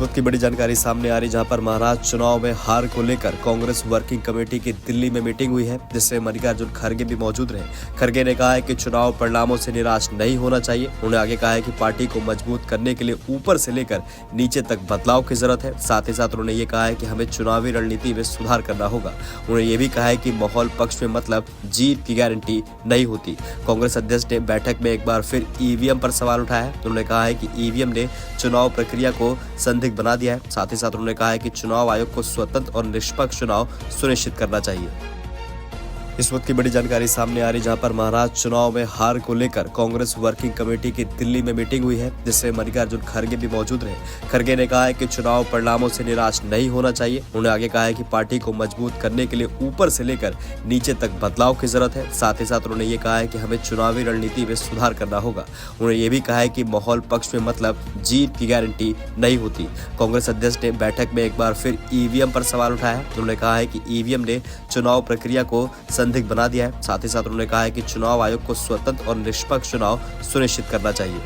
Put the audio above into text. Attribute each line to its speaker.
Speaker 1: वक्त की बड़ी जानकारी सामने आ रही, जहां पर महाराष्ट्र चुनाव में हार को लेकर कांग्रेस वर्किंग कमेटी की दिल्ली में मीटिंग हुई है, जिससे मल्लिकार्जुन खड़गे भी मौजूद रहे। खड़गे ने कहा है कि चुनाव परिणामों से निराश नहीं होना चाहिए। उन्होंने आगे कहा है कि पार्टी को मजबूत करने के लिए ऊपर से लेकर नीचे तक बदलाव की जरूरत है। साथ ही साथ उन्होंने ये कहा है कि हमें चुनावी रणनीति में सुधार करना होगा। उन्होंने ये भी कहा है कि माहौल पक्ष में मतलब जीत की गारंटी नहीं होती। कांग्रेस अध्यक्ष ने बैठक में एक बार फिर ईवीएम पर सवाल उठाया है। उन्होंने कहा है कि ईवीएम ने चुनाव प्रक्रिया को संदिग्ध बना दिया है। साथ ही साथ उन्होंने कहा है कि चुनाव आयोग को स्वतंत्र और निष्पक्ष चुनाव सुनिश्चित करना चाहिए। इस वक्त की बड़ी जानकारी सामने आ रही, जहां पर महाराष्ट्र चुनाव में हार को लेकर कांग्रेस वर्किंग कमेटी की दिल्ली में मीटिंग हुई है, जिससे मल्लिकार्जुन खड़गे भी मौजूद रहे। खड़गे ने कहा है कि चुनाव परिणामों से निराश नहीं होना चाहिए। उन्होंने आगे कहा है कि पार्टी को मजबूत करने के लिए ऊपर से लेकर नीचे तक बदलाव की जरूरत है। साथ ही साथ उन्होंने ये कहा है कि हमें चुनावी रणनीति में सुधार करना होगा। उन्होंने ये भी कहा है कि माहौल पक्ष में मतलब जीत की गारंटी नहीं होती। कांग्रेस अध्यक्ष ने बैठक में एक बार फिर ईवीएम पर सवाल उठाया है। उन्होंने कहा है कि ईवीएम ने चुनाव प्रक्रिया को संदिग्ध बना दिया है। साथ ही साथ उन्होंने कहा है कि चुनाव आयोग को स्वतंत्र और निष्पक्ष चुनाव सुनिश्चित करना चाहिए।